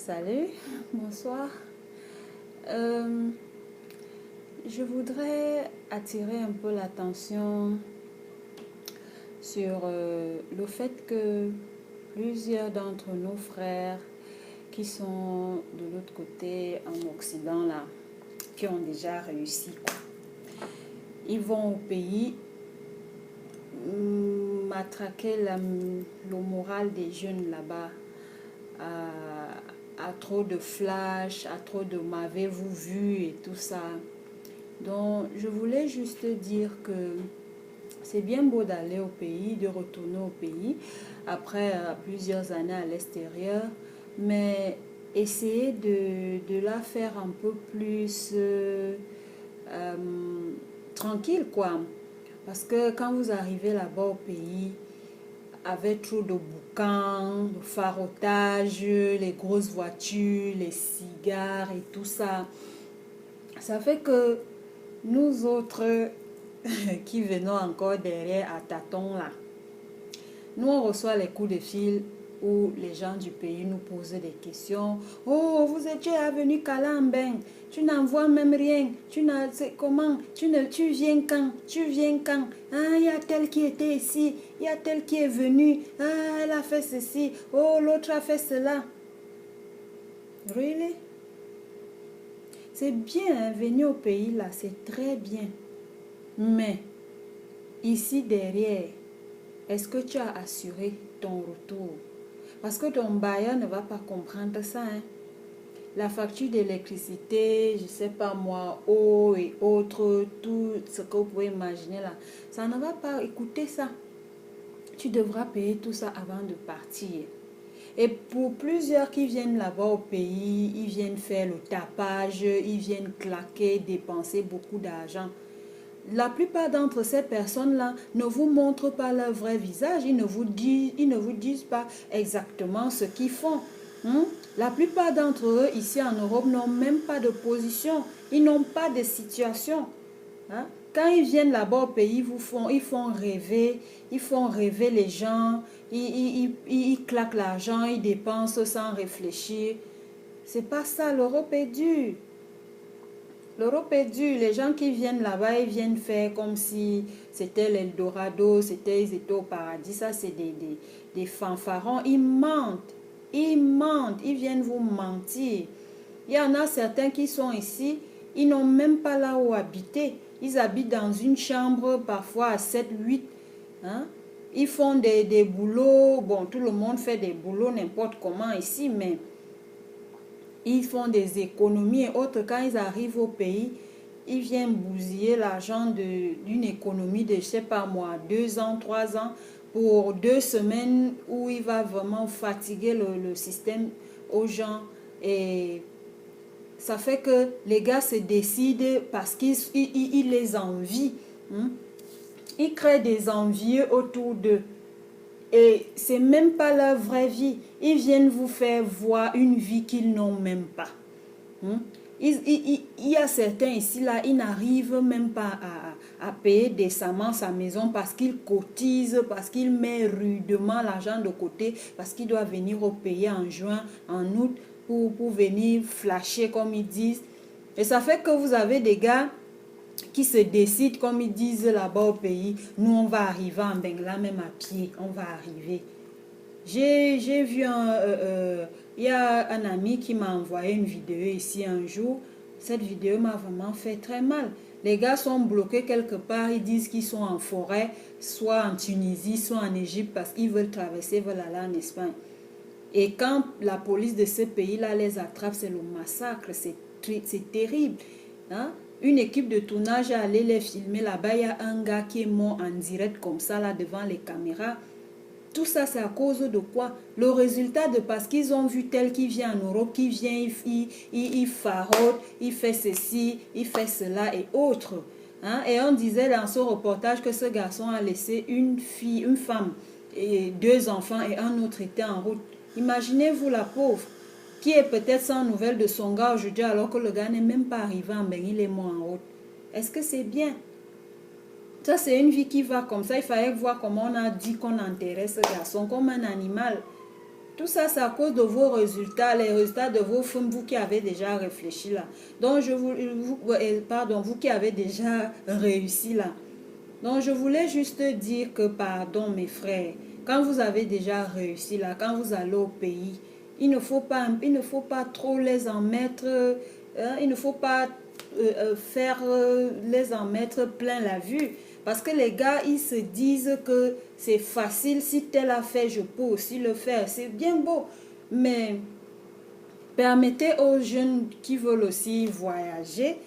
Salut, bonsoir. Je voudrais attirer un peu l'attention sur le fait que plusieurs d'entre nos frères qui sont de l'autre côté en Occident, là, qui ont déjà réussi, quoi. Ils vont au pays matraquer le moral des jeunes là-bas à trop de flash, à trop de m'avez-vous vu et tout ça. Donc, je voulais juste dire que c'est bien beau d'aller au pays, de retourner au pays après plusieurs années à l'extérieur, mais essayer de la faire un peu plus tranquille, quoi. Parce que quand vous arrivez là-bas au pays, avec trop de boucans, de farotage, les grosses voitures, les cigares et tout ça, ça fait que nous autres qui venons encore derrière à tâtons là, nous on reçoit les coups de fil où les gens du pays nous posent des questions. Oh, vous étiez venu Calambeng, tu n'envoies même rien, comment, tu viens quand, ah, il y a tel qui était ici, il y a tel qui est venu, ah, elle a fait ceci, oh, l'autre a fait cela. Really? C'est bien, hein, venir au pays là, c'est très bien. Mais, ici derrière, est-ce que tu as assuré ton retour? Parce que ton bailleur ne va pas comprendre ça, hein. La facture d'électricité, je ne sais pas moi, eau et autres, tout ce que vous pouvez imaginer là, ça ne va pas écouter ça. Tu devras payer tout ça avant de partir. Et pour plusieurs qui viennent là-bas au pays, ils viennent faire le tapage, ils viennent claquer, dépenser beaucoup d'argent. La plupart d'entre ces personnes-là ne vous montrent pas leur vrai visage. Ils ne vous disent pas exactement ce qu'ils font. La plupart d'entre eux ici en Europe n'ont même pas de position. Ils n'ont pas de situation. Quand ils viennent là-bas au pays, ils font rêver les gens. Ils claquent l'argent, ils dépensent sans réfléchir. C'est pas ça, l'Europe est dure. L'Europe est dure. Les gens qui viennent là-bas, ils viennent faire comme si c'était l'Eldorado, ils étaient au paradis. Ça, c'est des fanfarons. Ils mentent. Ils viennent vous mentir. Il y en a certains qui sont ici, ils n'ont même pas là où habiter. Ils habitent dans une chambre, parfois à 7, 8. Ils font des boulots. Bon, tout le monde fait des boulots n'importe comment ici, mais ils font des économies et autres. Quand ils arrivent au pays, ils viennent bousiller l'argent d'une économie de, je ne sais pas moi, 2 ans, 3 ans, pour 2 semaines où il va vraiment fatiguer le système aux gens. Et ça fait que les gars se décident parce qu'ils les envient. Ils créent des envieux autour d'eux. Et c'est même pas leur vraie vie. Ils viennent vous faire voir une vie qu'ils n'ont même pas. Il y a certains ici, là, ils n'arrivent même pas à payer décemment sa maison parce qu'ils cotisent, parce qu'ils mettent rudement l'argent de côté, parce qu'ils doivent venir au pays en juin, en août, pour venir flasher comme ils disent. Et ça fait que vous avez des gars qui se décident, comme ils disent là-bas au pays, nous on va arriver en Bengala même à pied, on va arriver. J'ai vu il y a un ami qui m'a envoyé une vidéo ici un jour. Cette vidéo m'a vraiment fait très mal. Les gars sont bloqués quelque part, ils disent qu'ils sont en forêt, soit en Tunisie, soit en Égypte, parce qu'ils veulent traverser, veulent aller en Espagne. Et quand la police de ce pays-là les attrape, c'est le massacre, c'est terrible. Une équipe de tournage est allée les filmer là-bas. Il y a un gars qui est mort en direct comme ça, là, devant les caméras. Tout ça, c'est à cause de quoi? Le résultat de parce qu'ils ont vu tel qui vient en Europe, qui vient, il farote, il fait ceci, il fait cela et autres. Et on disait dans ce reportage que ce garçon a laissé une femme, et 2 enfants et un autre était en route. Imaginez-vous la pauvre qui est peut-être sans nouvelles de son gars aujourd'hui alors que le gars n'est même pas arrivé en Beng, il est mort en route. Est-ce que c'est bien? Ça, c'est une vie qui va comme ça. Il fallait voir comment on a dit qu'on enterrait ce garçon comme un animal. Tout ça, c'est à cause de vos résultats, les résultats de vos films, vous qui avez déjà réfléchi là. Donc, pardon, vous qui avez déjà réussi là. Donc, je voulais juste dire que, pardon, mes frères, quand vous avez déjà réussi là, quand vous allez au pays, il ne faut pas trop les en mettre, il ne faut pas les en mettre plein la vue. Parce que les gars, ils se disent que c'est facile, si tel a fait, je peux aussi le faire. C'est bien beau, mais permettez aux jeunes qui veulent aussi voyager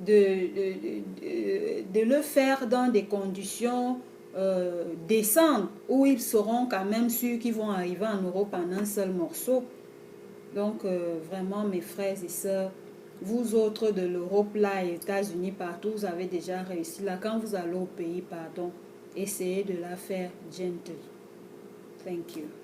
de le faire dans des conditions décentes où ils seront quand même sûrs qu'ils vont arriver en Europe en un seul morceau. Donc, vraiment, mes frères et sœurs, vous autres de l'Europe, là, et États-Unis, partout, vous avez déjà réussi. Là, quand vous allez au pays, pardon, essayez de la faire gentle. Thank you.